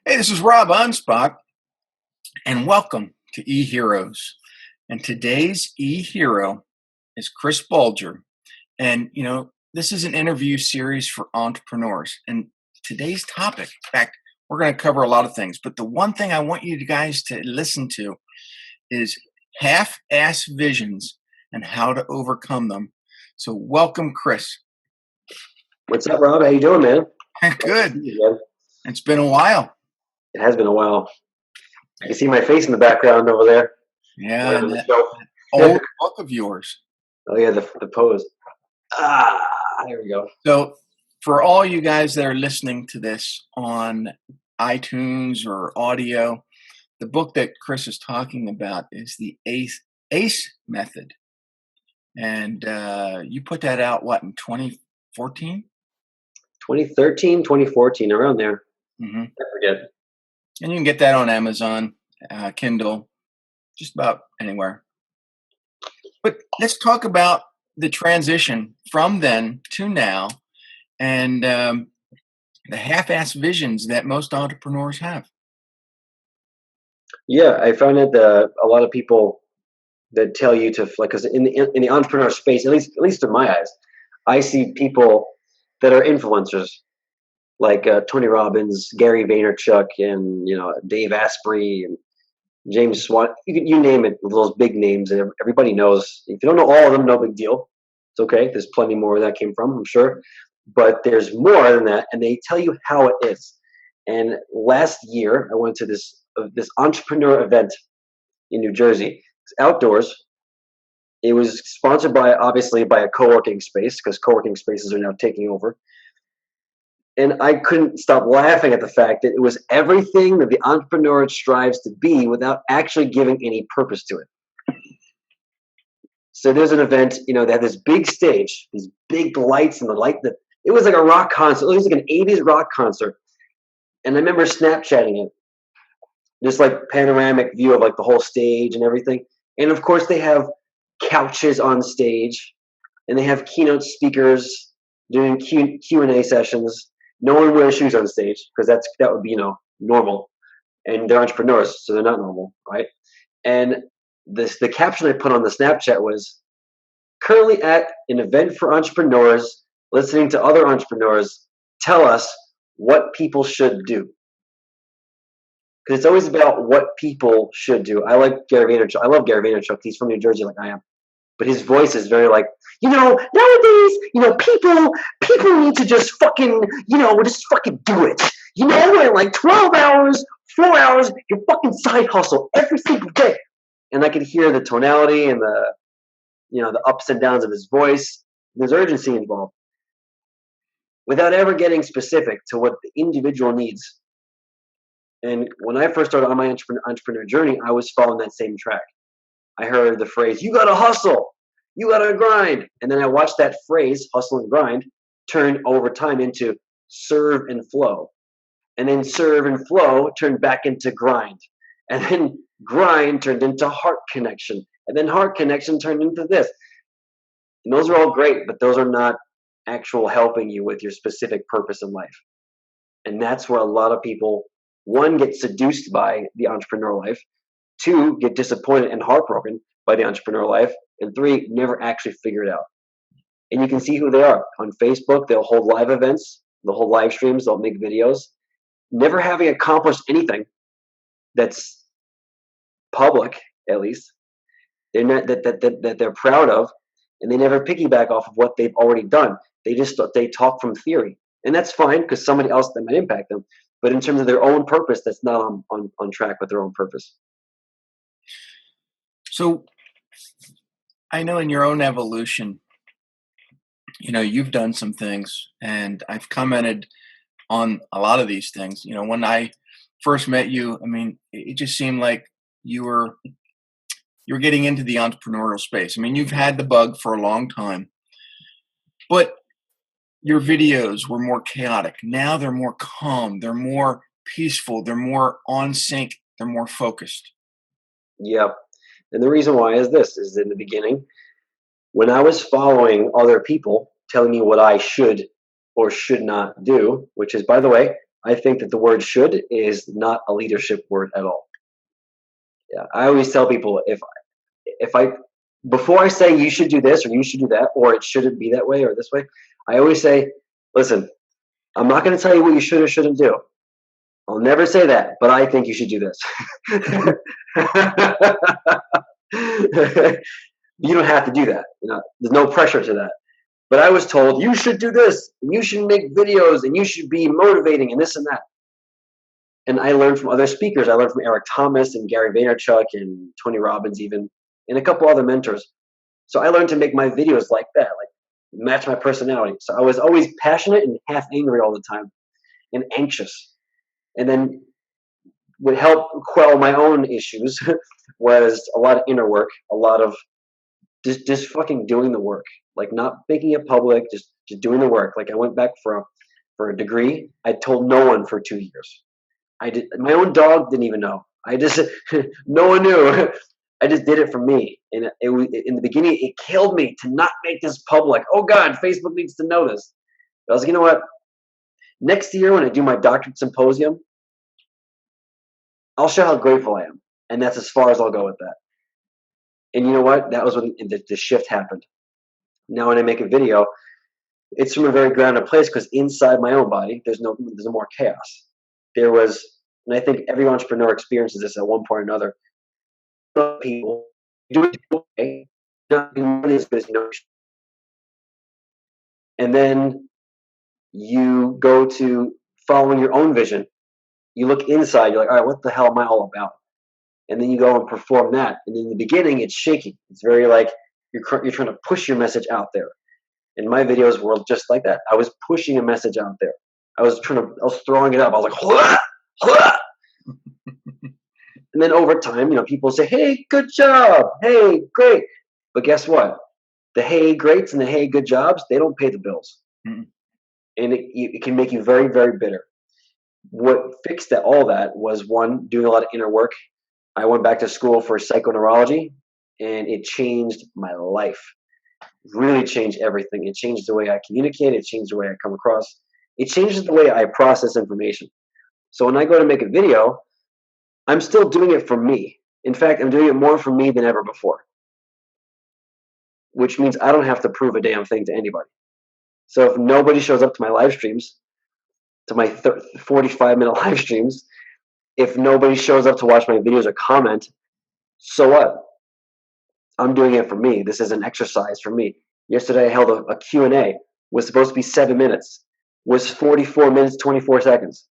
Hey, this is Rob Anspach, and welcome to Eheroes. And today's e-hero is Chris Bolger. And, this is an interview series for entrepreneurs. And today's topic, in fact, we're going to cover a lot of things, but the one thing I want you guys to listen to is half-ass visions and how to overcome them. So welcome, Chris. What's up, Rob? How you doing, man? Good. It's been a while. It has been a while. I can see my face in the background over there. Yeah, and that old book of yours. Oh, yeah, the pose. There we go. So for all you guys that are listening to this on iTunes or audio, the book that Chris is talking about is the ACE method. And you put that out, in 2014? 2013, 2014, around there. Mm-hmm. I forget. And you can get that on Amazon, Kindle, just about anywhere. But let's talk about the transition from then to now and the half-ass visions that most entrepreneurs have. Yeah, I found that a lot of people that tell you to, because in the entrepreneur space, at least in my eyes, I see people that are influencers, like Tony Robbins, Gary Vaynerchuk, and Dave Asprey and James Swan. You name it, those big names, and everybody knows. If you don't know all of them, no big deal. It's okay. There's plenty more where that came from, I'm sure. But there's more than that, and they tell you how it is. And last year, I went to this entrepreneur event in New Jersey. It's outdoors. It was sponsored obviously by a co-working space, because co-working spaces are now taking over. And I couldn't stop laughing at the fact that it was everything that the entrepreneur strives to be without actually giving any purpose to it. So there's an event, they had this big stage, these big lights, and it was like a rock concert. It was like an 80s rock concert. And I remember Snapchatting it. Just like panoramic view of like the whole stage and everything. And of course they have couches on stage, and they have keynote speakers doing Q&A sessions. No one wears shoes on stage, because that would be normal, and they're entrepreneurs, so they're not normal, right? And the caption I put on the Snapchat was, currently at an event for entrepreneurs, listening to other entrepreneurs tell us what people should do. Because it's always about what people should do. I like Gary Vaynerchuk. I love Gary Vaynerchuk. He's from New Jersey, like I am. But his voice is very nowadays, people need to just fucking, just fucking do it. In like 12 hours, 4 hours, your fucking side hustle every single day. And I could hear the tonality and the ups and downs of his voice. There's urgency involved. Without ever getting specific to what the individual needs. And when I first started on my entrepreneur journey, I was following that same track. I heard the phrase, you gotta hustle, you gotta grind. And then I watched that phrase, hustle and grind, turn over time into serve and flow. And then serve and flow turned back into grind. And then grind turned into heart connection. And then heart connection turned into this. And those are all great, but those are not actual helping you with your specific purpose in life. And that's where a lot of people, one, get seduced by the entrepreneur life, two, get disappointed and heartbroken by the entrepreneur life, and three, never actually figure it out. And you can see who they are. On Facebook, they'll hold live events, they'll hold live streams, they'll make videos, never having accomplished anything that's public, at least, they're not, that they're proud of, and they never piggyback off of what they've already done. They talk from theory. And that's fine, because somebody else that might impact them. But in terms of their own purpose, that's not on track with their own purpose. So I know in your own evolution, you've done some things, and I've commented on a lot of these things. When I first met you, it just seemed like you were getting into the entrepreneurial space. You've had the bug for a long time, but your videos were more chaotic. Now they're more calm. They're more peaceful. They're more on sync. They're more focused. Yep. And the reason why is this, is in the beginning, when I was following other people telling me what I should or should not do, which is, by the way, I think that the word should is not a leadership word at all. Yeah, I always tell people if I before I say you should do this or you should do that or it shouldn't be that way or this way, I always say, listen, I'm not going to tell you what you should or shouldn't do. I'll never say that, but I think you should do this. You don't have to do that. There's no pressure to that. But I was told you should do this, and you should make videos, and you should be motivating, and this and that. And I learned from other speakers. I learned from Eric Thomas and Gary Vaynerchuk and Tony Robbins even, and a couple other mentors. So I learned to make my videos like that, like match my personality. So I was always passionate and half angry all the time and anxious. And then what helped quell my own issues was a lot of inner work, a lot of just fucking doing the work, like not making it public, just doing the work. Like I went back for a degree. I told no one for 2 years. I did. My own dog didn't even know. I just no one knew. I just did it for me. And in the beginning, it killed me to not make this public. Oh God, Facebook needs to know this. But I was like, you know what? Next year when I do my doctorate symposium, I'll show how grateful I am. And that's as far as I'll go with that. And you know what? That was when the shift happened. Now when I make a video, it's from a very grounded place because inside my own body, there's no more chaos. There was, and I think every entrepreneur experiences this at one point or another. People do it okay, not doing as good as you know. And then you go to following your own vision. You look inside, you're like, all right, what the hell am I all about? And then you go and perform that. And in the beginning, it's shaky. It's very like you're trying to push your message out there. And my videos were just like that. I was pushing a message out there. I was throwing it up. I was like, hlah, hlah. And then over time, people say, hey, good job. Hey, great. But guess what? The hey, greats and the hey, good jobs, they don't pay the bills. Mm-hmm. And it can make you very, very bitter. What fixed all that was, one, doing a lot of inner work. I went back to school for psychoneurology, and it changed my life. Really changed everything. It changed the way I communicate. It changed the way I come across. It changes the way I process information. So when I go to make a video, I'm still doing it for me. In fact, I'm doing it more for me than ever before, which means I don't have to prove a damn thing to anybody. So if nobody shows up to my live streams, to my 45-minute live streams, if nobody shows up to watch my videos or comment, so what? I'm doing it for me. This is an exercise for me. Yesterday I held a Q&A. Was supposed to be 7 minutes. Was 44 minutes, 24 seconds.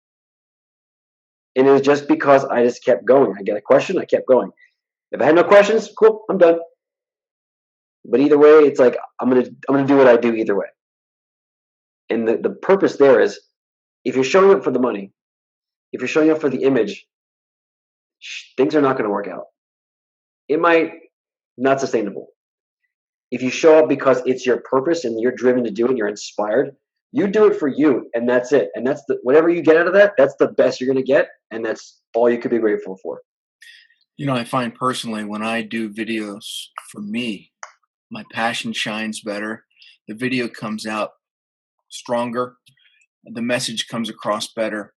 And it was just because I just kept going. I get a question, I kept going. If I had no questions, cool, I'm done. But either way, it's like I'm gonna do what I do either way. And the purpose there is, if you're showing up for the money, if you're showing up for the image, things are not going to work out. It might not sustainable. If you show up because it's your purpose and you're driven to do it, and you're inspired, you do it for you, and that's it. And that's whatever you get out of that, that's the best you're going to get, and that's all you could be grateful for. I find personally when I do videos for me, my passion shines better. The video comes out stronger. The message comes across better.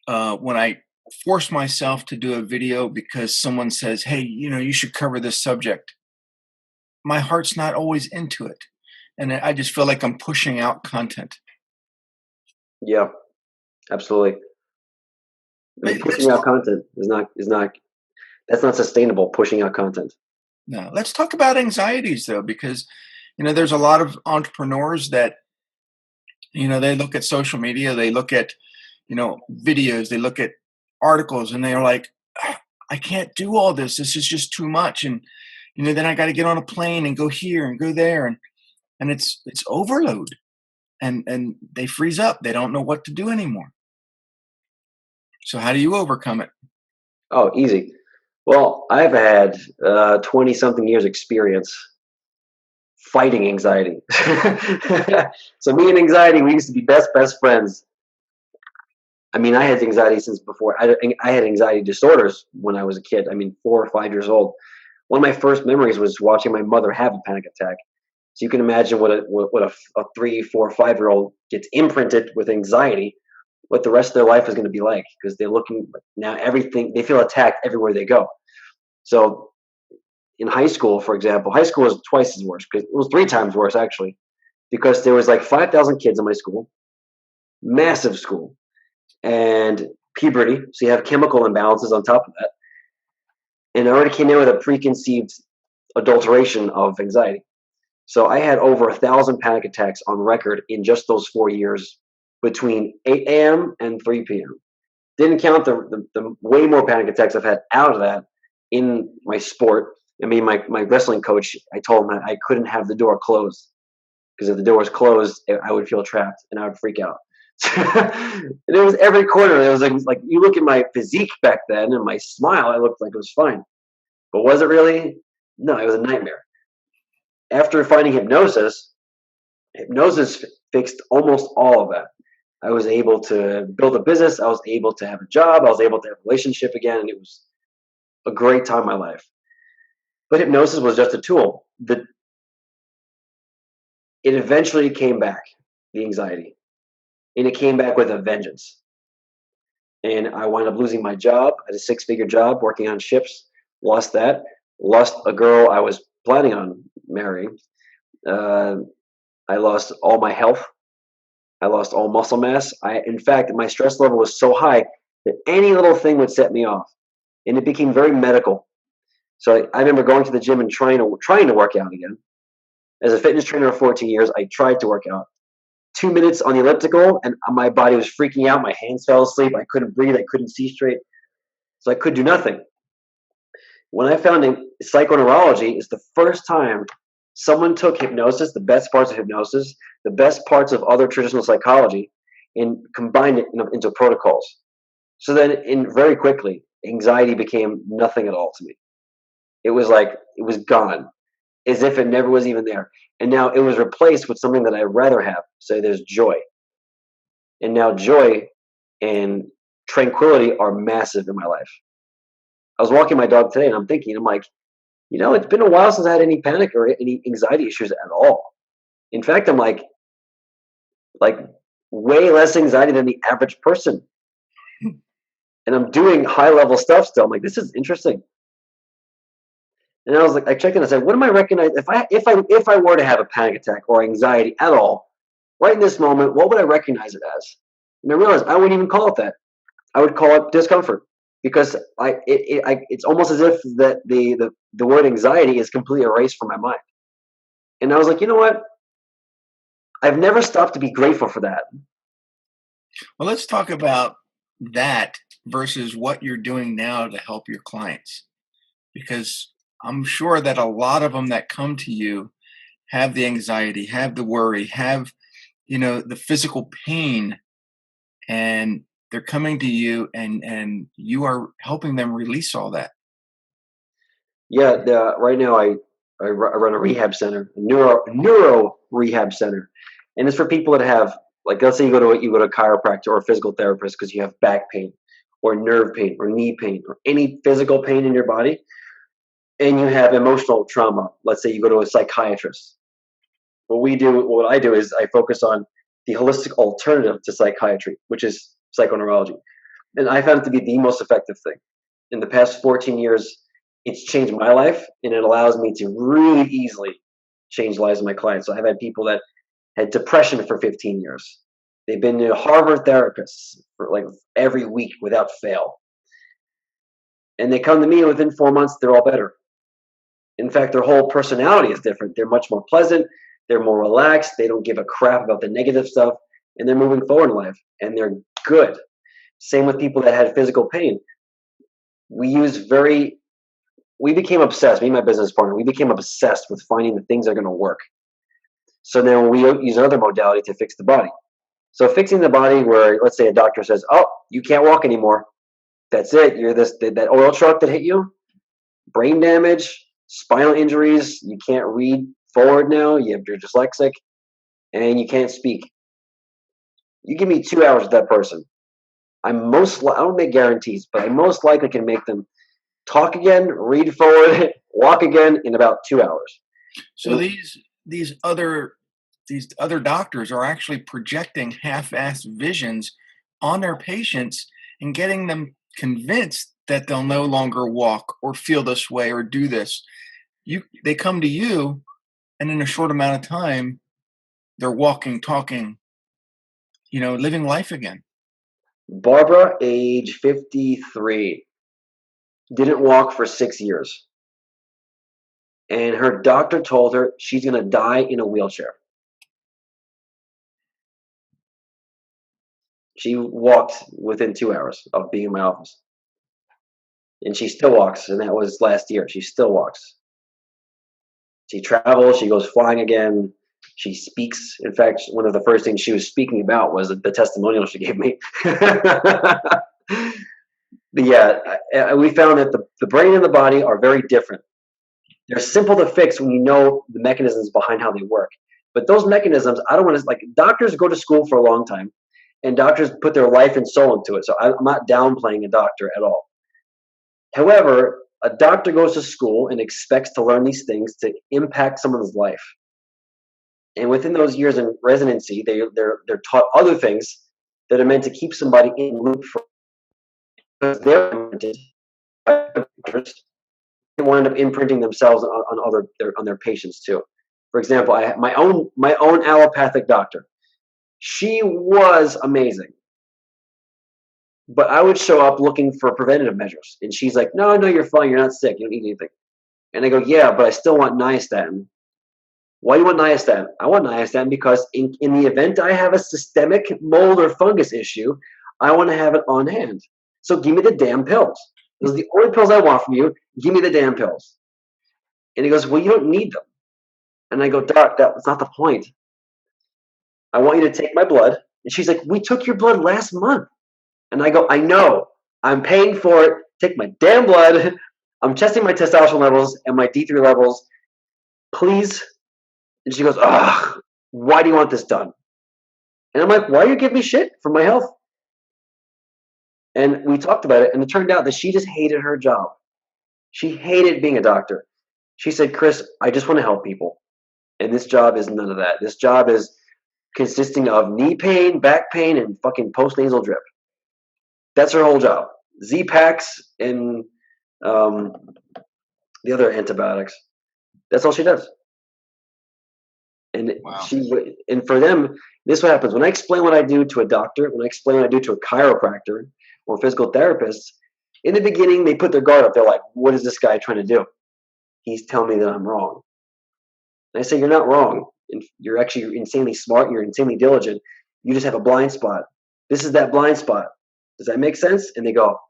When I force myself to do a video because someone says, hey, you should cover this subject, my heart's not always into it. And I just feel like I'm pushing out content. Yeah, absolutely. Pushing out content is not that's not sustainable, pushing out content. No, let's talk about anxieties though, because, there's a lot of entrepreneurs that, they look at social media, they look at, videos, they look at articles, and they're like, I can't do all this. This is just too much. And, then I got to get on a plane and go here and go there. And it's overload, and they freeze up. They don't know what to do anymore. So how do you overcome it? Oh, easy. Well, I've had 20 something years experience fighting anxiety. So me and anxiety, we used to be best friends. I mean, I had anxiety since before. I had anxiety disorders when I was a kid. 4 or 5 years old. One of my first memories was watching my mother have a panic attack. So you can imagine what a 3, 4, 5-year-old gets imprinted with anxiety what the rest of their life is going to be like, because they're looking now everything, they feel attacked everywhere they go. So in high school, for example, high school was twice as worse, because it was 3 times worse actually, because there was like 5,000 kids in my school, massive school, and puberty. So you have chemical imbalances on top of that. And I already came in with a preconceived adulteration of anxiety. So I had over 1,000 panic attacks on record in just those 4 years between 8 a.m. and 3 p.m. Didn't count the way more panic attacks I've had out of that in my sport. I mean, my wrestling coach, I told him that I couldn't have the door closed, because if the door was closed, I would feel trapped and I would freak out. And it was every corner. It was like you look at my physique back then and my smile, I looked like it was fine. But was it really? No, it was a nightmare. After finding hypnosis fixed almost all of that. I was able to build a business. I was able to have a job. I was able to have a relationship again. And it was a great time in my life. But hypnosis was just a tool. It eventually came back, the anxiety. And it came back with a vengeance. And I wound up losing my job. I had a 6-figure job working on ships. Lost that. Lost a girl I was planning on marrying. I lost all my health. I lost all muscle mass. In fact, my stress level was so high that any little thing would set me off. And it became very medical. So I remember going to the gym and trying to work out again. As a fitness trainer for 14 years, I tried to work out. 2 minutes on the elliptical, and my body was freaking out. My hands fell asleep. I couldn't breathe. I couldn't see straight. So I could do nothing. When I found psychoneurology, is the first time someone took hypnosis, the best parts of hypnosis, the best parts of other traditional psychology, and combined it into protocols. So then, very quickly, anxiety became nothing at all to me. It was like it was gone, as if it never was even there. And now it was replaced with something that I'd rather have. So there's joy. And now joy and tranquility are massive in my life. I was walking my dog today and I'm like, it's been a while since I had any panic or any anxiety issues at all. In fact, I'm like way less anxiety than the average person. And I'm doing high level stuff still. I'm like, this is interesting. And I was like, I checked in. I said, what am I recognizing? If I were to have a panic attack or anxiety at all, right in this moment, what would I recognize it as? And I realized I wouldn't even call it that. I would call it discomfort, because it's almost as if that the word anxiety is completely erased from my mind. And I was like, you know what? I've never stopped to be grateful for that. Well, let's talk about that versus what you're doing now to help your clients, because I'm sure that a lot of them that come to you have the anxiety, have the worry, have, the physical pain, and they're coming to you and you are helping them release all that. Yeah. Right now I run a rehab center, a neuro rehab center. And it's for people that have, like, let's say you go to a chiropractor or a physical therapist because you have back pain or nerve pain or knee pain or any physical pain in your body. And you have emotional trauma. Let's say you go to a psychiatrist. What I do is I focus on the holistic alternative to psychiatry, which is psychoneurology. And I found it to be the most effective thing. In the past 14 years, it's changed my life, and it allows me to really easily change the lives of my clients. So I've had people that had depression for 15 years. They've been to Harvard therapists for like every week without fail. And they come to me, and within 4 months, they're all better. In fact, their whole personality is different. They're much more pleasant. They're more relaxed. They don't give a crap about the negative stuff, and they're moving forward in life, and they're good. Same with people that had physical pain. We became obsessed. Me and my business partner, we became obsessed with finding the things that are going to work. So then we use another modality to fix the body. So fixing the body, where let's say a doctor says, "Oh, you can't walk anymore. That's it. You're that oil truck that hit you, brain damage, spinal injuries. You can't read forward now. You're dyslexic, and you can't speak." You give me 2 hours with that person, I don't make guarantees, but I most likely can make them talk again, read forward, walk again in about 2 hours. So these other doctors are actually projecting half-assed visions on their patients and getting them convinced that they'll no longer walk or feel this way or do this. They come to you, and in a short amount of time, they're walking, talking, living life again. Barbara, age 53, didn't walk for 6 years. And her doctor told her she's going to die in a wheelchair. She walked within 2 hours of being in my office. And she still walks, and that was last year. She still walks. She travels, she goes flying again. She speaks. In fact, one of the first things she was speaking about was the testimonial she gave me. But yeah, we found that the brain and the body are very different. They're simple to fix when you know the mechanisms behind how they work. But those mechanisms, I don't want to, like, doctors go to school for a long time, and doctors put their life and soul into it. So I'm not downplaying a doctor at all. However, a doctor goes to school and expects to learn these things to impact someone's life. And within those years in residency, they're taught other things that are meant to keep somebody in the loop for, because they're imprinted by doctors. They wind up imprinting themselves on their patients too. For example, I have my own allopathic doctor. She was amazing, but I would show up looking for preventative measures, and she's like, "No, you're fine. You're not sick. You don't need anything." And I go, "Yeah, but I still want niacin." Why do you want niacin? I want niacin because in the event I have a systemic mold or fungus issue, I want to have it on hand. So give me the damn pills. Those are the only pills I want from you. Give me the damn pills. And he goes, "Well, you don't need them." And I go, "Doc, that was not the point. I want you to take my blood." And she's like, "We took your blood last month." And I go, "I know. I'm paying for it. Take my damn blood. I'm testing my testosterone levels and my D3 levels. Please." And she goes, "Ugh, why do you want this done?" And I'm like, "Why do you give me shit for my health?" And we talked about it, and it turned out that she just hated her job. She hated being a doctor. She said, "Chris, I just want to help people. And this job is none of that. This job is consisting of knee pain, back pain, and fucking postnasal drip." That's her whole job. Z-Packs and the other antibiotics. That's all she does. And Wow. and for them, this is what happens. When I explain what I do to a doctor, when I explain what I do to a chiropractor or physical therapist, in the beginning, they put their guard up. They're like, "What is this guy trying to do? He's telling me that I'm wrong." And I say, "You're not wrong. You're actually insanely smart. You're insanely diligent. You just have a blind spot. This is that blind spot. Does that make sense?" And they drop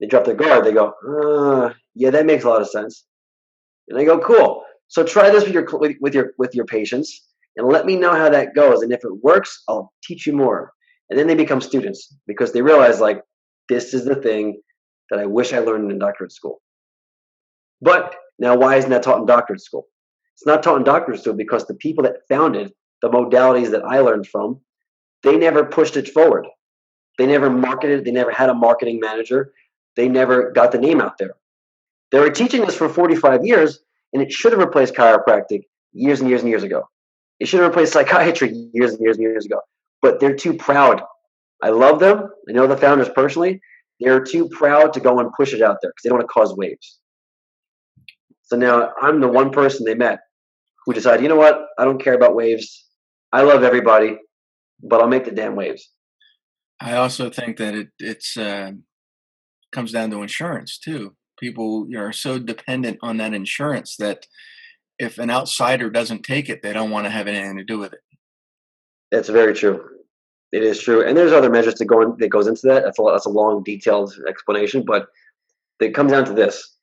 their guard. They go, "Yeah, that makes a lot of sense." And I go, "Cool. So try this with your patients, and let me know how that goes. And if it works, I'll teach you more." And then they become students because they realize, like, this is the thing that I wish I learned in doctorate school. But now, why isn't that taught in doctorate school? It's not taught in doctorate school because the people that founded the modalities that I learned from, they never pushed it forward. They never marketed. They never had a marketing manager. They never got the name out there. They were teaching this for 45 years, and it should have replaced chiropractic years and years and years ago. It should have replaced psychiatry years and years and years ago. But they're too proud. I love them. I know the founders personally. They're too proud to go and push it out there because they don't want to cause waves. So now I'm the one person they met who decided, you know what? I don't care about waves. I love everybody, but I'll make the damn waves. I also think that it's comes down to insurance too. People are so dependent on that insurance that if an outsider doesn't take it, they don't want to have anything to do with it. That's very true. It is true, and there's other measures that goes into that. That's a long, detailed explanation, but it comes down to this: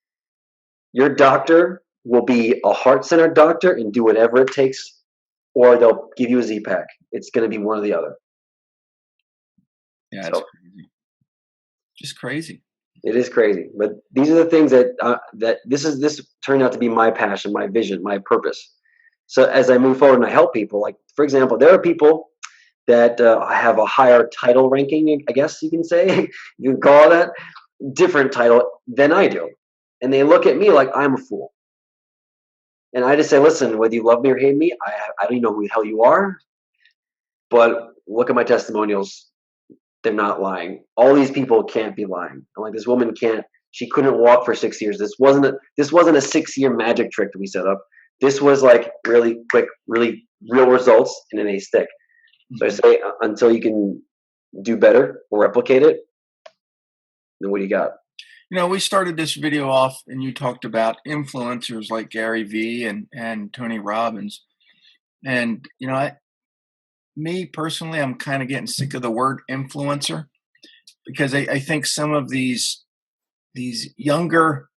your doctor will be a heart-centered doctor and do whatever it takes, or they'll give you a Z-Pack. It's going to be one or the other. Yeah, it's crazy. Just crazy. It is crazy, but these are the things that this turned out to be my passion, my vision, my purpose. So as I move forward and I help people, like for example, there are people that have a higher title ranking, I guess you can say, you can call that, different title than I do, and they look at me like I'm a fool. And I just say, "Listen, whether you love me or hate me, I don't even know who the hell you are, but look at my testimonials. they're not lying. All these people can't be lying. I'm like, this woman can't. She couldn't walk for 6 years. This wasn't a 6-year magic trick that we set up. This was like really quick, really real results in a stick. So I say, until you can do better or replicate it, then what do you got? We started this video off and you talked about influencers like Gary Vee and Tony Robbins. And, me personally, I'm kind of getting sick of the word influencer because I think some of these younger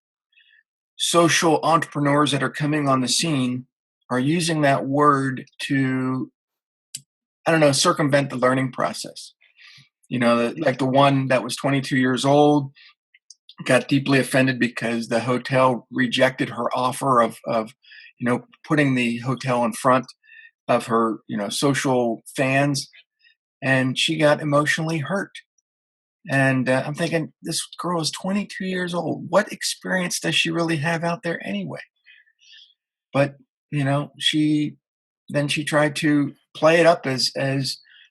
social entrepreneurs that are coming on the scene are using that word to, I don't know, circumvent the learning process. Like the one that was 22 years old got deeply offended because the hotel rejected her offer of putting the hotel in front of her social fans, and she got emotionally hurt. And I'm thinking, this girl is 22 years old. What experience does she really have out there anyway? But she tried to play it up as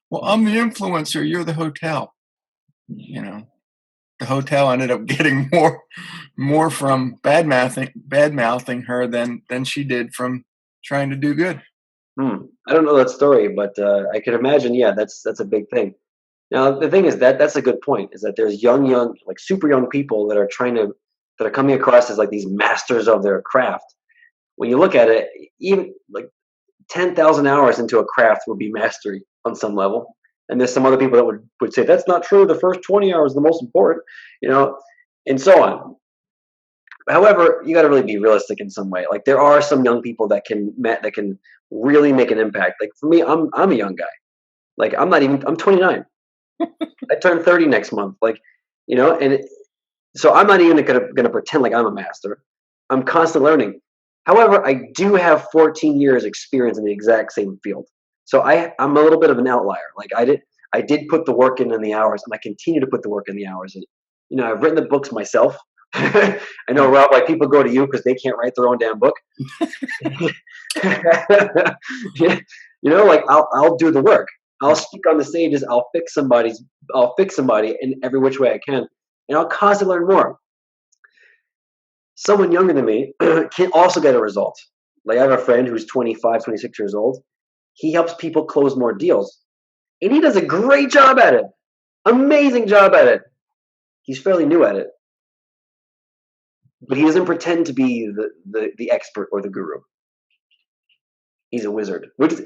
well. I'm the influencer. You're the hotel. The hotel ended up getting more from bad mouthing her than she did from trying to do good. I don't know that story, but I can imagine. Yeah, that's a big thing. Now the thing is that's a good point. Is that there's young, like super young people that are coming across as like these masters of their craft. When you look at it, even like 10,000 hours into a craft would be mastery on some level. And there's some other people that would say that's not true. The first 20 hours is the most important, and so on. However, you got to really be realistic in some way. Like there are some young people that can really make an impact. Like for me, I'm a young guy. Like I'm 29. I turn 30 next month. So I'm not even gonna pretend like I'm a master. I'm constantly learning. However, I do have 14 years experience in the exact same field. So I'm a little bit of an outlier. Like I did put the work in the hours, and I continue to put the work in the hours. And I've written the books myself. I know, Rob, why people go to you because they can't write their own damn book. Like I'll do the work. I'll speak on the stages. I'll fix somebody in every which way I can, and I'll constantly learn more. Someone younger than me can also get a result. Like I have a friend who's 25, 26 years old. He helps people close more deals, and he does a great job at it. Amazing job at it. He's fairly new at it, but he doesn't pretend to be the expert or the guru. He's a wizard, which is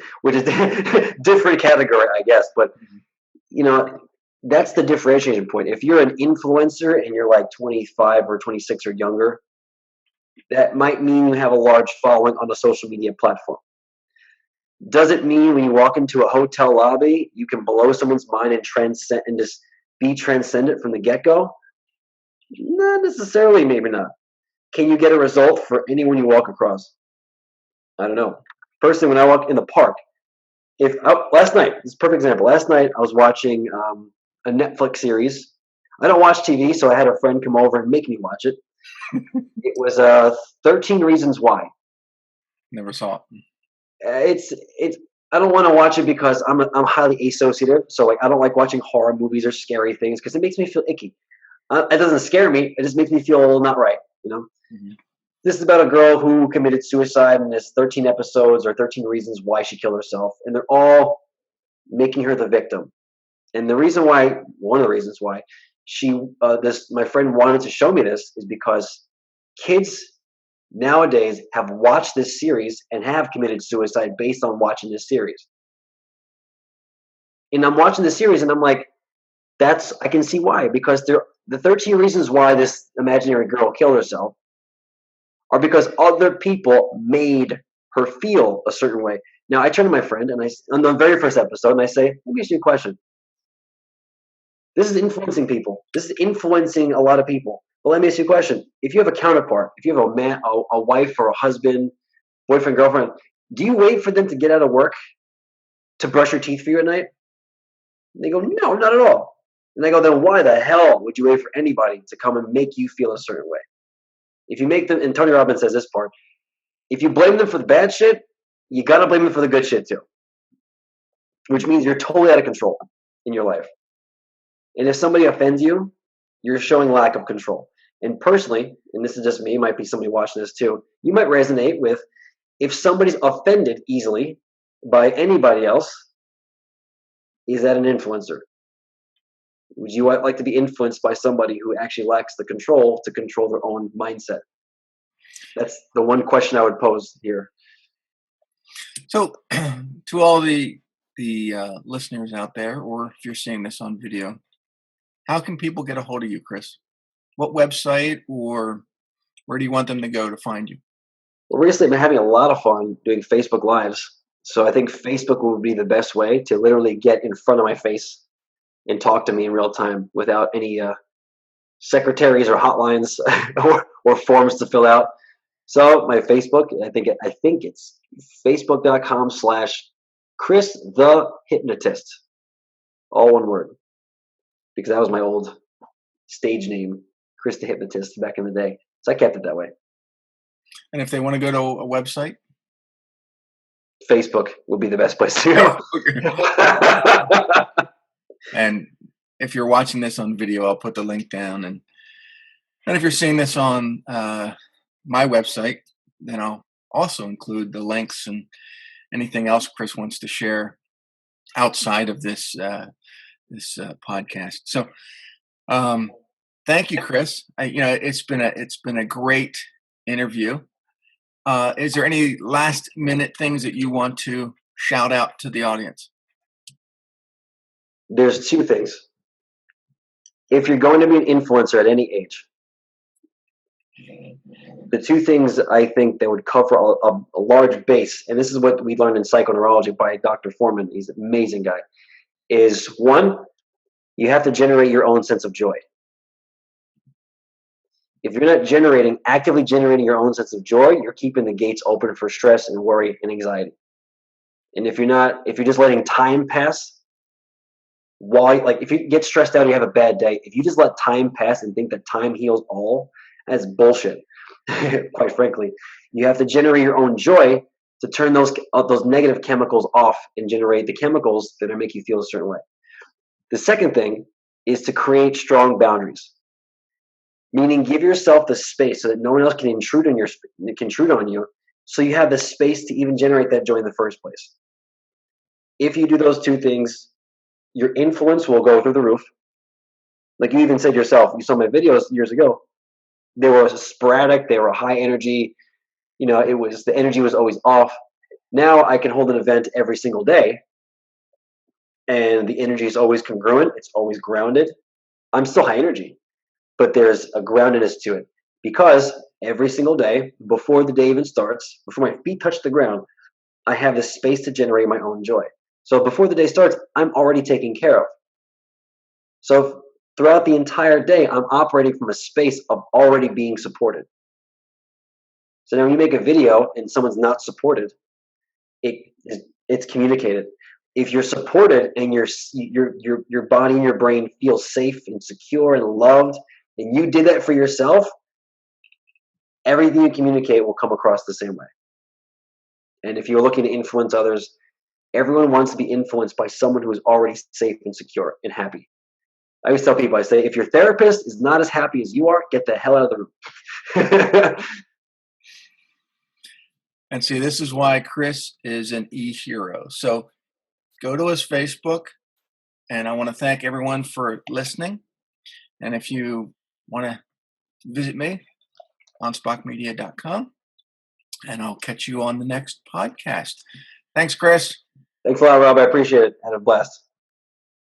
different category, I guess. But that's the differentiation point. If you're an influencer and you're like 25 or 26 or younger, that might mean you have a large following on a social media platform. Does it mean when you walk into a hotel lobby, you can blow someone's mind and just be transcendent from the get-go? Not necessarily, maybe not. Can you get a result for anyone you walk across? I don't know. Personally, when I walk in the park, last night, this is a perfect example. Last night, I was watching a Netflix series. I don't watch TV, so I had a friend come over and make me watch it. It was 13 Reasons Why. Never saw it. It's. I don't want to watch it because I'm highly associative. So like I don't like watching horror movies or scary things because it makes me feel icky. It doesn't scare me. It just makes me feel not right. Mm-hmm. This is about a girl who committed suicide, and there's 13 episodes or 13 reasons why she killed herself, and they're all making her the victim. And one of the reasons why my friend wanted to show me this is because kids nowadays have watched this series and have committed suicide based on watching this series. And I'm watching the series and I'm like, I can see why, because the 13 reasons why this imaginary girl killed herself are because other people made her feel a certain way. Now I turn to my friend and on the very first episode, and I say, let me ask you a question. This is influencing people. This is influencing a lot of people. Well, let me ask you a question. If you have a counterpart, if you have a man, a wife or a husband, boyfriend, girlfriend, do you wait for them to get out of work to brush your teeth for you at night? And they go, no, not at all. And I go, then why the hell would you wait for anybody to come and make you feel a certain way? If you make them, and Tony Robbins says this part, if you blame them for the bad shit, you got to blame them for the good shit too. Which means you're totally out of control in your life. And if somebody offends you, you're showing lack of control. And personally, and this is just me, might be somebody watching this too, you might resonate with, if somebody's offended easily by anybody else, is that an influencer? Would you like to be influenced by somebody who actually lacks the control to control their own mindset? That's the one question I would pose here. So, to all the listeners out there, or if you're seeing this on video, how can people get a hold of you, Chris? What website, or where do you want them to go to find you? Well, recently I've been having a lot of fun doing Facebook Lives. So I think Facebook would be the best way to literally get in front of my face and talk to me in real time without any secretaries or hotlines or forms to fill out. So my Facebook, I think it's facebook.com/Chris the Hypnotist. All one word. Because that was my old stage name, Chris the Hypnotist, back in the day. So I kept it that way. And if they want to go to a website? Facebook would be the best place to go. And if you're watching this on video, I'll put the link down. And if you're seeing this on my website, then I'll also include the links and anything else Chris wants to share outside of this podcast. So, thank you, Chris. It's been a great interview. Is there any last minute things that you want to shout out to the audience? There's two things. If you're going to be an influencer at any age, the two things I think that would cover a large base, and this is what we learned in psychoneurology by Dr. Foreman, he's an amazing guy, is one, you have to generate your own sense of joy. If you're not actively generating your own sense of joy, you're keeping the gates open for stress and worry and anxiety. And if you're just letting time pass, if you get stressed out and you have a bad day, if you just let time pass and think that time heals all, that's bullshit. Quite frankly, you have to generate your own joy to turn those negative chemicals off and generate the chemicals that make you feel a certain way. The second thing is to create strong boundaries, meaning give yourself the space so that no one else can intrude on you, so you have the space to even generate that joy in the first place. If you do those two things, your influence will go through the roof. Like you even said yourself, you saw my videos years ago. They were sporadic. They were high energy. The energy was always off. Now I can hold an event every single day, and the energy is always congruent. It's always grounded. I'm still high energy, but there's a groundedness to it because every single day, before the day even starts, before my feet touch the ground, I have the space to generate my own joy. So before the day starts, I'm already taken care of. So throughout the entire day, I'm operating from a space of already being supported. So now when you make a video and someone's not supported, it's communicated. If you're supported and your body and your brain feel safe and secure and loved, and you did that for yourself, everything you communicate will come across the same way. And if you're looking to influence others, everyone wants to be influenced by someone who is already safe and secure and happy. I always tell people, I say, if your therapist is not as happy as you are, get the hell out of the room. And see, this is why Chris is an e-hero. So go to his Facebook, and I want to thank everyone for listening. And if you want to visit me, anspachmedia.com, and I'll catch you on the next podcast. Thanks, Chris. Thanks a lot, Rob. I appreciate it. Had a blast.